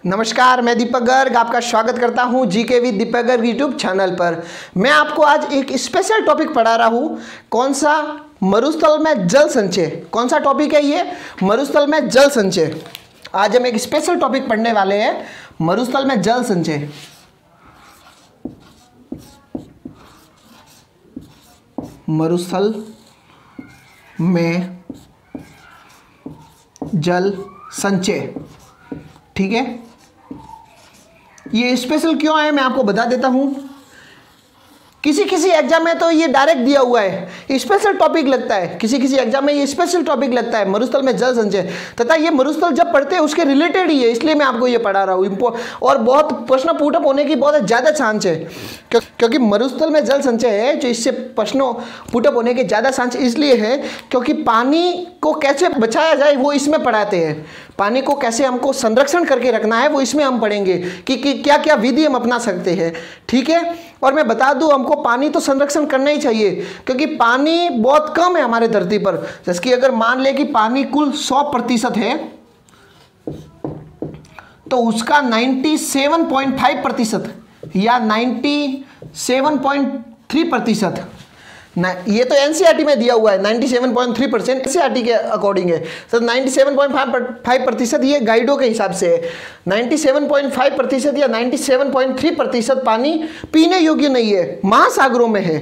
नमस्कार, मैं दीपक गर्ग आपका स्वागत करता हूं GK with Deepak Garg YouTube channel पर। मैं आपको आज एक स्पेशल टॉपिक पढ़ा रहा हूं। कौन सा? मरुस्थल में जल संचय। कौन सा टॉपिक है ये? मरुस्थल में जल संचय। आज हम एक स्पेशल टॉपिक पढ़ने वाले हैं, मरुस्थल में जल संचय। मरुस्थल में जल संचय, ठीक है। ये स्पेशल क्यों है मैं आपको बता देता हूं। किसी किसी एग्जाम में तो ये डायरेक्ट दिया हुआ है, स्पेशल टॉपिक लगता है। किसी किसी एग्जाम में ये स्पेशल टॉपिक लगता है, मरुस्थल में जल संचय, तथा ये मरुस्थल जब पढ़ते हैं उसके रिलेटेड ही है, इसलिए मैं आपको ये पढ़ा रहा हूँ। और बहुत प्रश्न पुटअप होने की बहुत ज़्यादा चांस है, क्योंकि मरुस्थल में जल संचय है जो इससे प्रश्नों पुटअप होने के ज़्यादा चांस इसलिए है क्योंकि पानी को कैसे बचाया जाए वो इसमें पढ़ाते हैं। पानी को कैसे हमको संरक्षण करके रखना है वो इसमें हम पढ़ेंगे कि क्या क्या विधि हम अपना सकते हैं, ठीक है। और मैं बता दूं, हमको पानी तो संरक्षण करना ही चाहिए क्योंकि पानी बहुत कम है हमारे धरती पर। जैसे कि अगर मान ले कि पानी कुल 100% है तो उसका 97.5% या 97.3%, ये तो एनसीईआरटी में दिया हुआ है 97.3% एनसीईआरटी के अकॉर्डिंग है। तो 97.5% ये गाइडों के हिसाब से है। 97.5% या 97.3% पानी पीने योग्य नहीं है, महासागरों में है।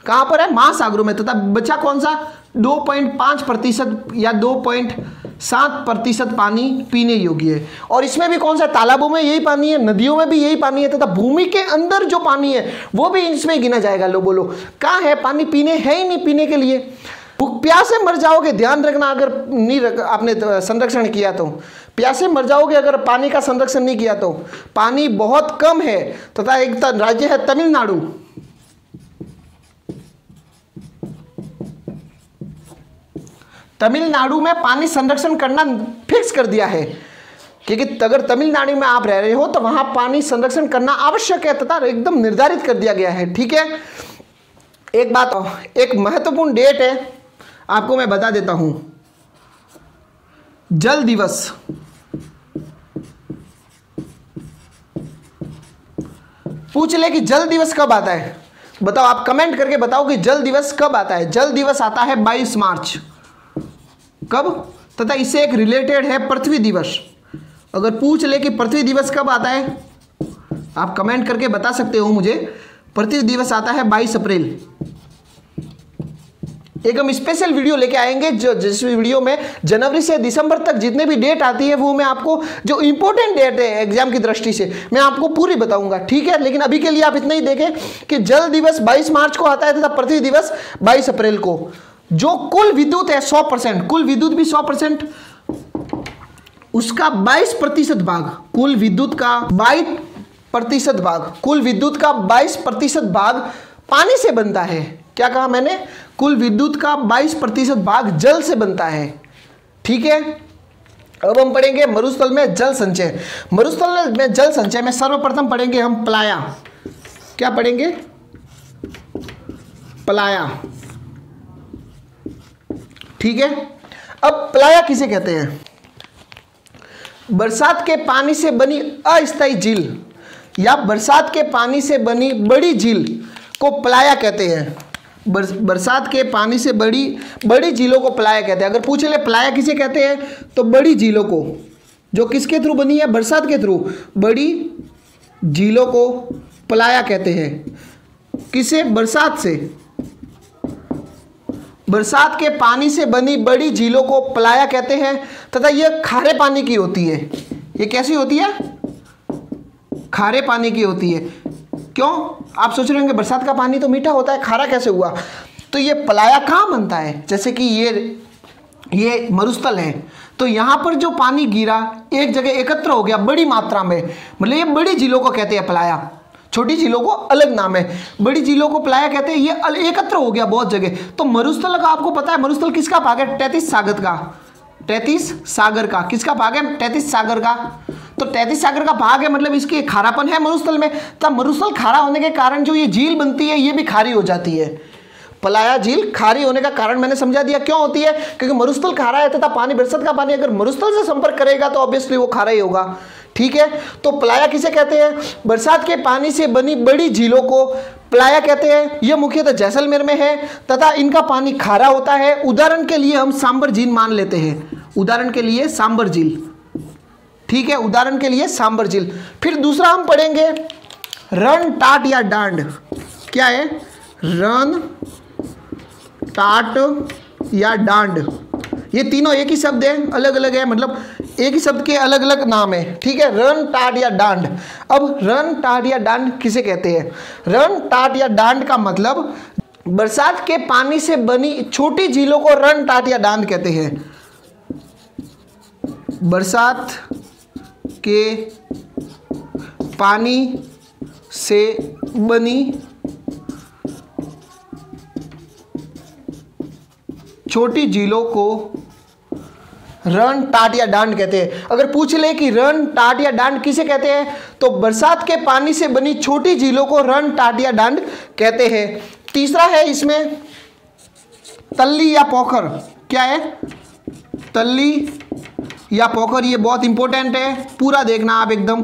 कहाँ पर है? महासागरों में। तथा बचा कौन सा? 2.5% या 2.7% पानी पीने योग्य है। और इसमें भी कौन सा? तालाबों में यही पानी है, नदियों में भी यही पानी है, तथा भूमि के अंदर जो पानी है वो भी इसमें गिना जाएगा। लो बोलो, कहाँ है पानी? पीने है ही नहीं, पीने के लिए। प्यासे मर जाओगे, ध्यान रखना। अगर नहीं आपने संरक्षण किया तो प्यासे मर जाओगे अगर पानी का संरक्षण नहीं किया तो। पानी बहुत कम है। तथा एक राज्य है तमिलनाडु, तमिलनाडु में पानी संरक्षण करना फिक्स कर दिया है, क्योंकि अगर तमिलनाडु में आप रह रहे हो तो वहां पानी संरक्षण करना आवश्यक है तथा एकदम निर्धारित कर दिया गया है, ठीक है। एक बात, एक महत्वपूर्ण डेट है, आपको मैं बता देता हूं। जल दिवस, पूछ ले कि जल दिवस कब आता है, बताओ। आप कमेंट करके बताओ कि जल दिवस कब आता है। जल दिवस आता है 22 मार्च। कब? तथा इससे एक रिलेटेड है पृथ्वी दिवस। अगर पूछ ले कि पृथ्वी दिवस कब आता है, आप कमेंट करके बता सकते हो मुझे। पृथ्वी दिवस आता है 22 अप्रैल। एक हम स्पेशल वीडियो लेके आएंगे जिस वीडियो में जनवरी से दिसंबर तक जितने भी डेट आती है वो मैं आपको, जो इंपॉर्टेंट डेट है एग्जाम की दृष्टि से, मैं आपको पूरी बताऊंगा, ठीक है। लेकिन अभी के लिए आप इतना ही देखें कि जल दिवस 22 मार्च को आता है तथा पृथ्वी दिवस 22 अप्रैल को। जो कुल विद्युत है 100%, कुल विद्युत भी 100%, उसका 22% भाग, कुल विद्युत का 22% भाग, कुल विद्युत का 22% भाग पानी से बनता है। क्या कहा मैंने? कुल विद्युत का 22% भाग जल से बनता है, ठीक है। अब हम पढ़ेंगे मरुस्थल में जल संचय। मरुस्थल में जल संचय में सर्वप्रथम पढ़ेंगे हम प्लाया। क्या पढ़ेंगे? प्लाया, ठीक है। अब प्लाया किसे कहते हैं? बरसात के पानी से बनी अस्थायी झील या बरसात के पानी से बनी बड़ी झील को प्लाया कहते हैं। बरसात के पानी से बड़ी झीलों को प्लाया कहते हैं। अगर पूछ ले प्लाया किसे कहते हैं तो बड़ी झीलों को, जो किसके थ्रू बनी है? बरसात के थ्रू। बड़ी झीलों को प्लाया कहते हैं। किसे? बरसात से। बरसात के पानी से बनी बड़ी झीलों को प्लाया कहते हैं तथा यह खारे पानी की होती है। ये कैसी होती है? खारे पानी की होती है। क्यों? आप सोच रहे होंगे बरसात का पानी तो मीठा होता है, खारा कैसे हुआ? तो ये प्लाया कहाँ बनता है? जैसे कि ये मरुस्थल है, तो यहाँ पर जो पानी गिरा एक जगह एकत्र हो गया बड़ी मात्रा में, मतलब ये बड़ी झीलों को कहते हैं प्लाया। छोटी झीलों को अलग नाम है, बड़ी झीलों को प्लाया कहते हैं। ये एकत्र हो गया बहुत जगह। तो मरुस्थल का आपको पता है, मरुस्थल किसका भाग है? 33 सागर का। 33 सागर का किसका भाग है? 33 सागर का। तो 33 सागर का भाग है, मतलब इसकी खारापन है मरुस्थल में। तब मरुस्थल खारा होने के कारण जो ये झील बनती है ये भी खारी हो जाती है। पलाया झील खारी होने का कारण मैंने समझा दिया क्यों होती है, क्योंकि मरुस्थल खारा है तथा पानी, बरसात का पानी अगर मरुस्थल से संपर्क करेगा तो ऑब्वियसली वो खारा ही होगा। ठीक है, तो प्लाया किसे कहते हैं? बरसात के पानी से बनी बड़ी झीलों को प्लाया कहते हैं। यह मुख्यतः जैसलमेर में है तथा इनका पानी खारा होता है। उदाहरण के लिए हम सांबर झील मान लेते हैं, उदाहरण के लिए सांबर झील, ठीक है, उदाहरण के लिए सांबर झील। फिर दूसरा हम पढ़ेंगे रण, टाट या डांड। क्या है? रण, टाट या डांड, ये तीनों एक ही शब्द है, अलग अलग है, मतलब एक ही शब्द के अलग अलग नाम है, ठीक है, रण, टाट या डांड। अब रण, टाट या डांड किसे कहते हैं? रण, टाट या डांड का मतलब बरसात के पानी से बनी छोटी झीलों को रण, टाट या डांड कहते हैं। बरसात के पानी से बनी छोटी झीलों को रण, टाट या डांड कहते हैं। अगर पूछ ले कि रण, टाट या डांड किसे कहते हैं, तो बरसात के पानी से बनी छोटी झीलों को रण, टाट या डांड कहते हैं। तीसरा है इसमें तल्ली या पोखर। क्या है? तल्ली या पोखर, ये बहुत इंपॉर्टेंट है, पूरा देखना आप एकदम।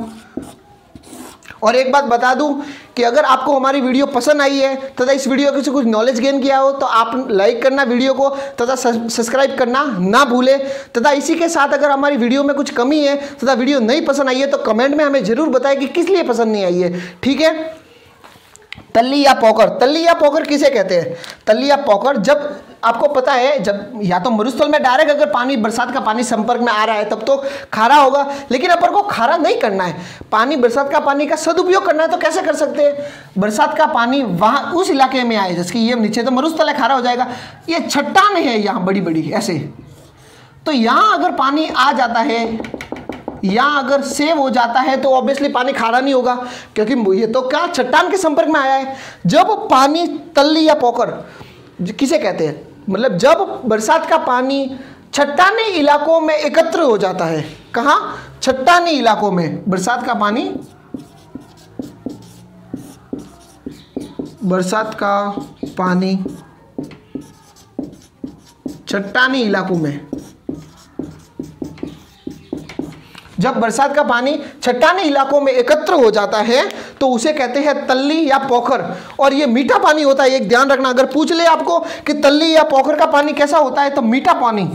और एक बात बता दूं कि अगर आपको हमारी वीडियो पसंद आई है तथा इस वीडियो से कुछ नॉलेज गेन किया हो तो आप लाइक करना वीडियो को तथा सब्सक्राइब करना ना भूलें। तथा इसी के साथ अगर हमारी वीडियो में कुछ कमी है तथा वीडियो नहीं पसंद आई है तो कमेंट में हमें जरूर बताएं कि किस लिए पसंद नहीं आई है, ठीक है। तल्ली या पोखर, तल्ली या पोखर किसे कहते हैं? तल्ली या पोखर, जब आपको पता है, जब या तो मरुस्थल में डायरेक्ट अगर पानी, बरसात का पानी संपर्क में आ रहा है तब तो खारा होगा, लेकिन अपन को खारा नहीं करना है, पानी, बरसात का पानी का सदुपयोग करना है, तो कैसे कर सकते हैं? बरसात का पानी वहां उस इलाके में आए, जैसे कि ये नीचे तो मरुस्थल है, खारा हो जाएगा, ये चट्टान है यहाँ बड़ी बड़ी ऐसे, तो यहाँ अगर पानी आ जाता है, यहाँ अगर सेव हो जाता है तो ऑब्वियसली पानी खारा नहीं होगा, क्योंकि ये तो क्या चट्टान के संपर्क में आया है। जब पानी, तल्ली या पोखर किसे कहते हैं? मतलब जब बरसात का पानी चट्टानी इलाकों में एकत्र हो जाता है। कहाँ? चट्टानी इलाकों में बरसात का पानी, बरसात का पानी चट्टानी इलाकों में, जब बरसात का पानी चट्टानी इलाकों में एकत्र हो जाता है तो उसे कहते हैं तल्ली या पोखर। और ये मीठा पानी होता है, एक ध्यान रखना, अगर पूछ ले आपको कि तल्ली या पोखर का पानी कैसा होता है तो मीठा पानी।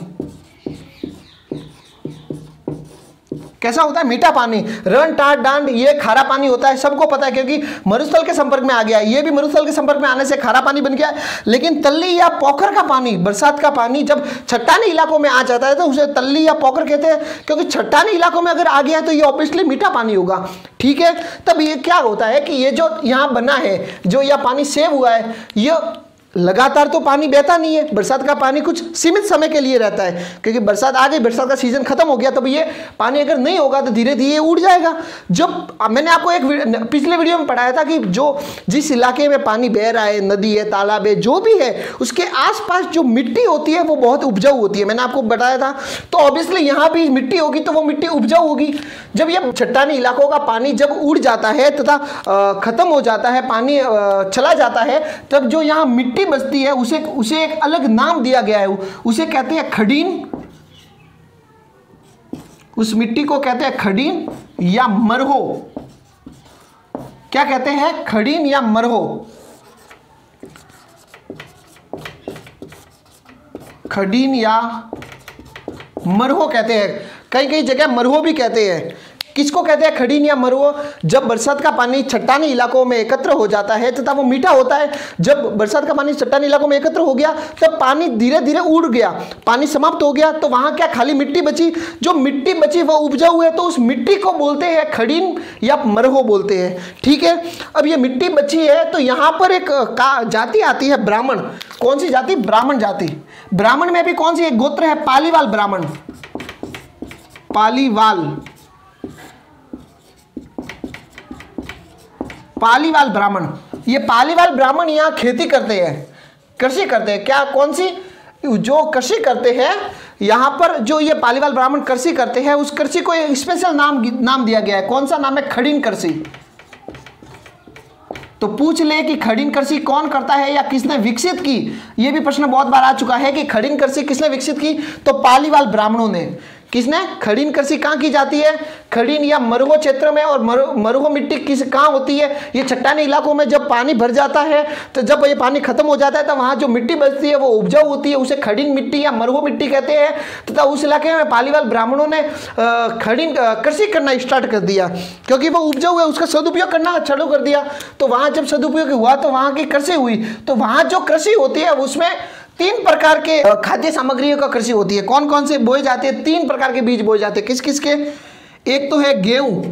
कैसा होता है? मीठा पानी। रण, टाट, डांड ये खारा पानी होता है, सबको पता है, क्योंकि मरुस्थल के संपर्क में आ गया है, ये भी मरुस्थल के संपर्क में आने से खारा पानी बन गया है। लेकिन तल्ली या पोखर का पानी, बरसात का पानी जब चट्टानी इलाकों में आ जाता है तो उसे तल्ली या पोखर कहते हैं, क्योंकि चट्टानी इलाकों में अगर आ गया है तो ये ऑब्वियसली मीठा पानी होगा, ठीक है। तब ये क्या होता है कि ये जो यहाँ बना है, जो यह पानी सेव हुआ है, ये लगातार तो पानी बहता नहीं है, बरसात का पानी कुछ सीमित समय के लिए रहता है, क्योंकि बरसात आ गई, बरसात का सीजन खत्म हो गया, तब ये पानी अगर नहीं होगा तो धीरे धीरे उड़ जाएगा। जब मैंने आपको एक पिछले वीडियो में पढ़ाया था कि जो जिस इलाके में पानी बह रहा है, नदी है, तालाब है, जो भी है, उसके आसपास जो मिट्टी होती है वो बहुत उपजाऊ होती है, मैंने आपको बताया था। तो ऑब्वियसली यहाँ भी मिट्टी होगी तो वो मिट्टी उपजाऊ होगी। जब ये चट्टानी इलाकों का पानी जब उड़ जाता है तथा खत्म हो जाता है, पानी चला जाता है, तब जो यहाँ मिट्टी बचती है उसे एक अलग नाम दिया गया है, उसे कहते हैं खडीन। उस मिट्टी को कहते हैं खडीन या मरहो। क्या कहते हैं? खडीन या मरहो। खडीन या मरहो कहते हैं, कई कई जगह मरहो भी कहते हैं। किसको कहते हैं? खडीन या मरहो। जब बरसात का पानी चट्टानी इलाकों में एकत्र हो जाता है तथा वो मीठा होता है, जब बरसात का पानी चट्टानी इलाकों में एकत्र हो गया तब पानी धीरे धीरे उड़ गया, पानी समाप्त हो गया, तो वहां क्या खाली मिट्टी बची, जो मिट्टी बची वो उपजाऊ है, तो उस मिट्टी को बोलते हैं खडीन या मरहो बोलते हैं, ठीक है। अब ये मिट्टी बची है तो यहाँ पर एक जाति आती है ब्राह्मण। कौन सी जाति? ब्राह्मण जाति। ब्राह्मण में भी कौन सी एक गोत्र है? पालीवाल ब्राह्मण। पालीवाल, पालीवाल ब्राह्मण। ये पालीवाल ब्राह्मण यहाँ खेती करते हैं, कृषि करते हैं। क्या? कौन सी? जो कृषि करते हैं यहाँ पर, जो ये पालीवाल ब्राह्मण कृषि करते हैं, उस कृषि को एक स्पेशल नाम दिया गया है। कौन सा नाम है? खडीन कृषि। तो पूछ ले कि खडीन कृषि कौन करता है या किसने विकसित की, ये भी प्रश्न बहुत बार आ चुका है कि खडीन कृषि किसने विकसित की, तो पालीवाल ब्राह्मणों ने। किसने? खड़ीन कृषि कहाँ की जाती है? खड़ीन या मरुभूमि क्षेत्र में। और मरुभूमि मिट्टी किस कहाँ होती है? ये चट्टानी इलाकों में जब पानी भर जाता है, तो जब ये पानी खत्म हो जाता है, तो वहाँ जो मिट्टी बचती है वो उपजाऊ होती है, उसे खड़ीन मिट्टी या मरुभूमि मिट्टी कहते हैं। तथा उस इलाके में पालीवाल ब्राह्मणों ने खड़ीन कृषि करना स्टार्ट कर दिया, क्योंकि वो उपजाऊ है, उसका सदुपयोग करना चालू कर दिया। तो वहाँ जब सदुपयोग हुआ तो वहाँ की कृषि हुई। तो वहाँ जो कृषि होती है उसमें 3 प्रकार के खाद्य सामग्रियों का कृषि होती है। कौन कौन से बोए जाते हैं? 3 प्रकार के बीज बोए जाते हैं। किस किस के? एक तो है गेहूं,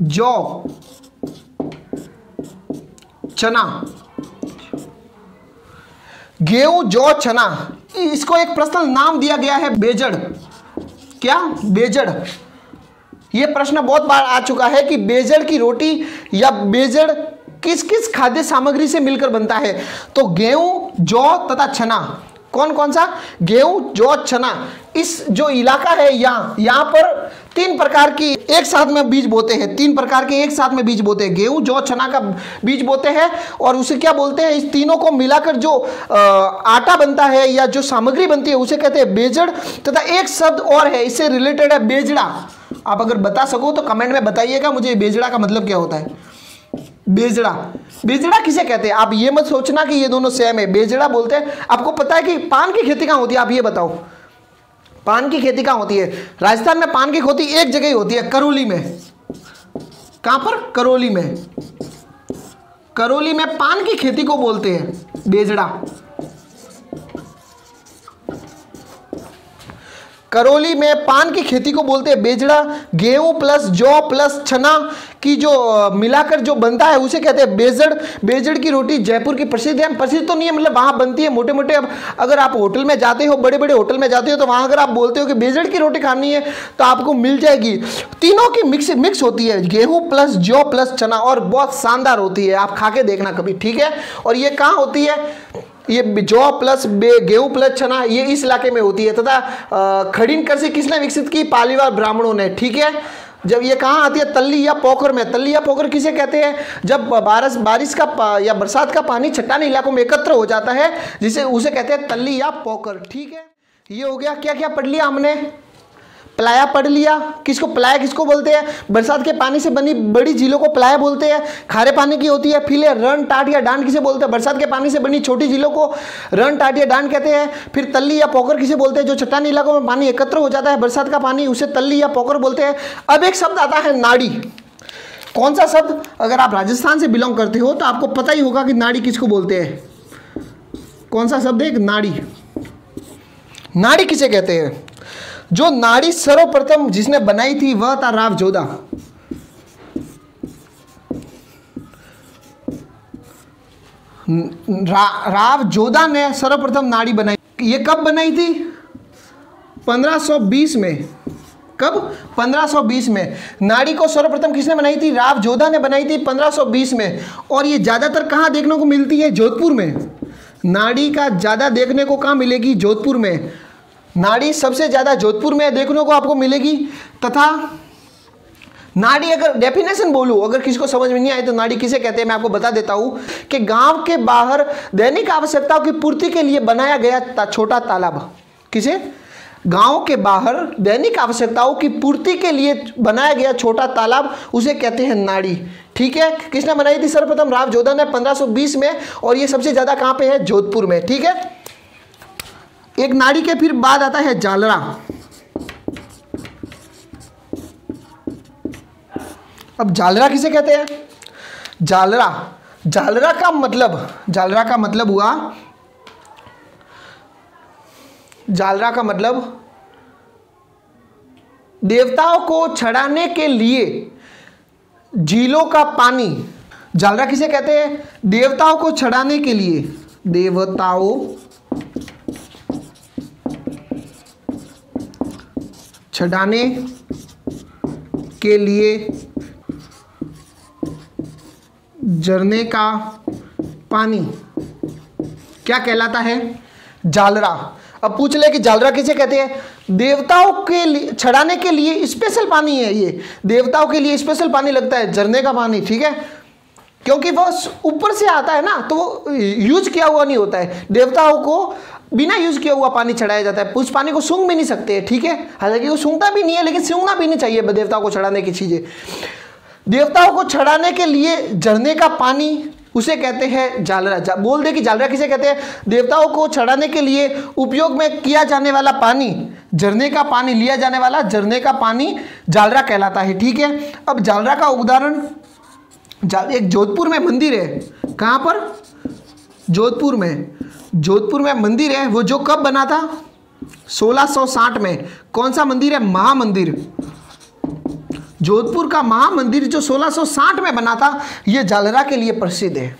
जौ, चना। गेहूं, जौ, चना, इसको एक पर्सनल नाम दिया गया है बेजड़। क्या? बेजड़। यह प्रश्न बहुत बार आ चुका है कि बेजड़ की रोटी या बेजड़ किस किस खाद्य सामग्री से मिलकर बनता है? तो गेहूं, जौ तथा चना। कौन कौन सा? गेहूं, जौ, चना। इस जो इलाका है यहाँ पर 3 प्रकार की एक साथ में बीज बोते हैं। 3 प्रकार के एक साथ में बीज बोते हैं। गेहूं, जौ, चना का बीज बोते हैं। और उसे क्या बोलते हैं? इस तीनों को मिलाकर जो आटा बनता है या जो सामग्री बनती है उसे कहते हैं बेजड़। तथा एक शब्द और है, इससे रिलेटेड है बेजड़ा। आप अगर बता सको तो कमेंट में बताइएगा मुझे बेजड़ा का मतलब क्या होता है। बेजड़ा, बेजड़ा किसे कहते हैं? आप ये मत सोचना कि ये दोनों सेम है। बेजड़ा बोलते हैं। आपको पता है कि पान की खेती कहाँ होती है? आप ये बताओ, पान की खेती कहाँ होती है? राजस्थान में पान की खेती एक जगह ही होती है, करौली में। कहाँ पर? करौली में। करौली में पान की खेती को बोलते हैं बेजड़ा। करौली में पान की खेती को बोलते हैं बेजड़ा। गेहूं प्लस जौ प्लस चना की जो मिलाकर जो बनता है उसे कहते हैं बेजड़। बेजड़ की रोटी जयपुर की प्रसिद्ध है। प्रसिद्ध तो नहीं है, मतलब वहाँ बनती है मोटे मोटे। अब अगर आप होटल में जाते हो, बड़े बड़े होटल में जाते हो, तो वहाँ अगर आप बोलते हो कि बेजड़ की रोटी खानी है तो आपको मिल जाएगी। तीनों की मिक्स होती है, गेहूँ प्लस जौ प्लस चना, और बहुत शानदार होती है। आप खा के देखना कभी, ठीक है? और ये कहाँ होती है? ये जौ प्लस गेहूं प्लस चना ये इस इलाके में होती है। तथा खड़ीन कृषि किसने विकसित की? पालीवाल ब्राह्मणों ने, ठीक है? जब ये कहाँ आती है? तल्ली या पोखर में। तल्ली या पोखर किसे कहते हैं? जब बारिश का या बरसात का पानी चट्टानी इलाकों में एकत्र हो जाता है, जिसे उसे कहते हैं तल्ली या पोखर, ठीक है? ये हो गया। क्या क्या पढ़ लिया हमने? प्लाया पढ़ लिया। किसको प्लाया किसको बोलते हैं? बरसात के पानी से बनी बड़ी झीलों को प्लाया बोलते हैं। खारे पानी की होती है। फिर रण, टाट या डांड किसे बोलते हैं? बरसात के पानी से बनी छोटी झीलों को रण, टाट या डांड कहते हैं। फिर तल्ली या पोखर किसे बोलते हैं? जो चट्टानी इलाकों में पानी एकत्र हो जाता है बरसात का पानी, उसे तल्ली या पोखर बोलते हैं। अब एक शब्द आता है नाड़ी। कौन सा शब्द? अगर आप राजस्थान से बिलोंग करते हो तो आपको पता ही होगा कि नाड़ी किसको बोलते हैं। कौन सा शब्द है? नाड़ी। नाड़ी किसे कहते हैं? जो नाड़ी सर्वप्रथम जिसने बनाई थी वह था राव जोधा। राव जोधा ने सर्वप्रथम नाड़ी बनाई। ये कब बनाई थी? 1520 में। कब? 1520 में। नाड़ी को सर्वप्रथम किसने बनाई थी? राव जोधा ने बनाई थी 1520 में। और ये ज्यादातर कहाँ देखने को मिलती है? जोधपुर में। नाड़ी का ज्यादा देखने को कहाँ मिलेगी? जोधपुर में। नाड़ी सबसे ज्यादा जोधपुर में देखने को आपको मिलेगी। तथा नाड़ी, अगर डेफिनेशन बोलूं, अगर किसी को समझ में नहीं आए तो नाड़ी किसे कहते हैं मैं आपको बता देता हूं कि गांव के बाहर दैनिक आवश्यकताओं की पूर्ति के लिए बनाया गया छोटा तालाब। किसे? गांव के बाहर दैनिक आवश्यकताओं की पूर्ति के लिए बनाया गया छोटा तालाब, उसे कहते हैं नाड़ी, ठीक है? किसने बनाई थी सर्वप्रथम? राव जोधा ने 1520 में। और ये सबसे ज्यादा कहां पे है? जोधपुर में, ठीक है? एक नाड़ी के फिर बाद आता है जालरा। अब जालरा किसे कहते हैं? जालरा का मतलब हुआ, जालरा का मतलब देवताओं को चढ़ाने के लिए झीलों का पानी। जालरा किसे कहते हैं? देवताओं को चढ़ाने के लिए, देवताओं चढ़ाने के लिए झरने का पानी क्या कहलाता है? जालरा। अब पूछ ले कि जालरा किसे कहते हैं? देवताओं के लिए चढ़ाने के लिए स्पेशल पानी है। ये देवताओं के लिए स्पेशल पानी लगता है, झरने का पानी, ठीक है? क्योंकि वो ऊपर से आता है ना, तो वो यूज किया हुआ नहीं होता है। देवताओं को बिना यूज किया हुआ पानी चढ़ाया जाता है। उस पानी को सूंघ भी नहीं सकते, ठीक है, हालांकि वो सूंघता भी नहीं है, लेकिन सूंघना भी नहीं चाहिए देवताओं को चढ़ाने की चीजें। देवताओं को चढ़ाने के लिए झरने का पानी, उसे कहते हैं जालरा। बोल दे कि जालरा किसे कहते हैं? देवताओं को चढ़ाने के लिए उपयोग में किया जाने वाला पानी, झरने का पानी, लिया जाने वाला झरने का पानी जालरा कहलाता है, ठीक है। अब जालरा का उदाहरण, एक जोधपुर में मंदिर है। कहाँ पर? जोधपुर में। जोधपुर में मंदिर है, वो जो कब बना था? 1660 में। कौन सा मंदिर है? महामंदिर। जोधपुर का महामंदिर जो 1660 में बना था, यह जालरा के लिए प्रसिद्ध है।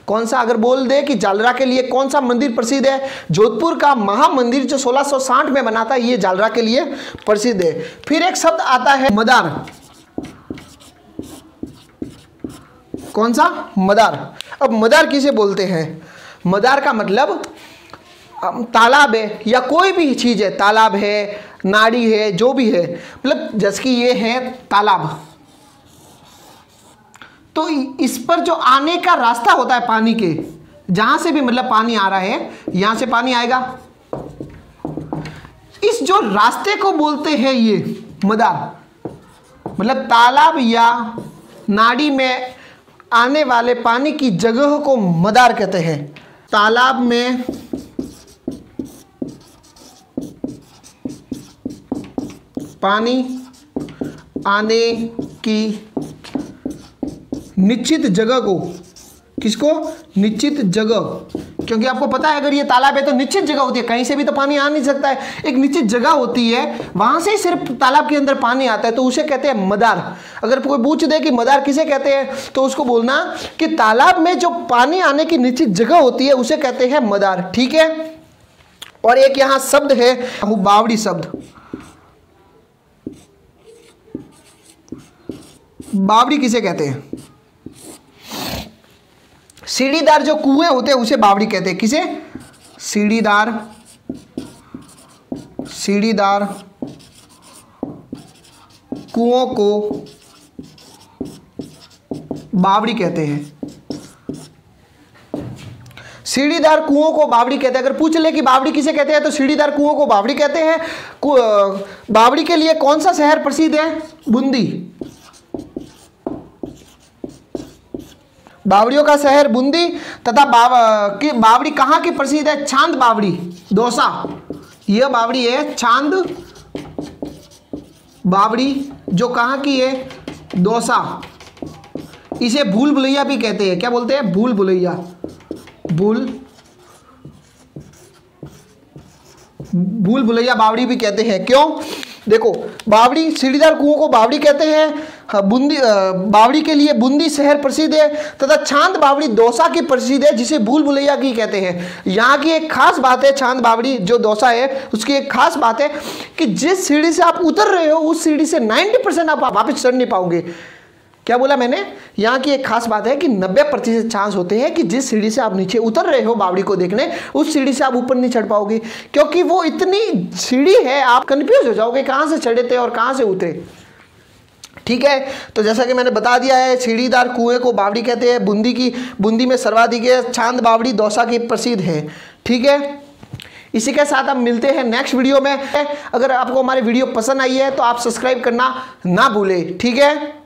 कौन सा? अगर बोल दे कि जालरा के लिए कौन सा मंदिर प्रसिद्ध है? जोधपुर का महामंदिर जो 1660 में बना था, यह जालरा के लिए प्रसिद्ध है। फिर एक शब्द आता है मदार। कौन सा? मदार। अब मदार किसे बोलते हैं? मदार का मतलब तालाब है या कोई भी चीज है, तालाब है, नाड़ी है, जो भी है, मतलब जैसे कि ये है तालाब, तो इस पर जो आने का रास्ता होता है पानी के, जहां से भी मतलब पानी आ रहा है, यहां से पानी आएगा, इस जो रास्ते को बोलते हैं ये मदार। मतलब तालाब या नाड़ी में आने वाले पानी की जगह को मदार कहते हैं। तालाब में पानी आने की निश्चित जगह को, किसको? निश्चित जगह। क्योंकि आपको पता है अगर ये तालाब है तो निश्चित जगह होती है, कहीं से भी तो पानी आ नहीं सकता है, एक निश्चित जगह होती है, वहां से ही सिर्फ तालाब के अंदर पानी आता है, तो उसे कहते हैं मदार। अगर कोई पूछ दे कि मदार किसे कहते हैं, तो उसको बोलना कि तालाब में जो पानी आने की निश्चित जगह होती है उसे कहते हैं मदार, ठीक है। और एक यहां शब्द है बावड़ी शब्द। बावड़ी किसे कहते हैं? सीढ़ीदार जो कुएं होते हैं उसे बावड़ी कहते हैं। किसे? सीढ़ीदार, सीढ़ीदार कुओं को बावड़ी कहते हैं। सीढ़ीदार कुओं को बावड़ी कहते हैं। अगर पूछ ले कि बावड़ी किसे कहते हैं, तो सीढ़ीदार कुओं को बावड़ी कहते हैं। बावड़ी के लिए कौन सा शहर प्रसिद्ध है? बूंदी। बावड़ियों का शहर बूंदी। तथा बावड़ी कहाँ की प्रसिद्ध है? चांद बावड़ी, दौसा। यह बावड़ी है चांद बावड़ी, जो कहाँ की है? दौसा। इसे भूल भुलैया भी कहते हैं। क्या बोलते हैं? भूल भुलैया। भूल भुलैया बावड़ी भी कहते हैं। क्यों? देखो, बावड़ी, सीढ़ीदार कुओं को बावड़ी कहते हैं। बूंदी, बावड़ी के लिए बूंदी शहर प्रसिद्ध है, तथा चांद बावड़ी दौसा की प्रसिद्ध है, जिसे भूल भुलैया की कहते हैं। यहाँ की एक खास बात है, चांद बावड़ी जो दौसा है उसकी एक खास बात है कि जिस सीढ़ी से आप उतर रहे हो उस सीढ़ी से 90% आप वापस चढ़ नहीं पाओगे। क्या बोला मैंने? यहाँ की एक खास बात है कि 90% चांस होते हैं कि जिस सीढ़ी से आप नीचे उतर रहे हो बावड़ी को देखने, उस सीढ़ी से आप ऊपर नहीं चढ़ पाओगे, क्योंकि वो इतनी सीढ़ी है, आप कंफ्यूज हो जाओगे कहाँ से चढ़े थे और कहाँ से उतरे, ठीक है। तो जैसा कि मैंने बता दिया है, सीढ़ीदार कुएं को बावड़ी कहते हैं। बूंदी में सर्वाधिक है, चांद बावड़ी दौसा की प्रसिद्ध है, ठीक है। इसी के साथ हम मिलते हैं नेक्स्ट वीडियो में। अगर आपको हमारी वीडियो पसंद आई है तो आप सब्सक्राइब करना ना भूलें, ठीक है।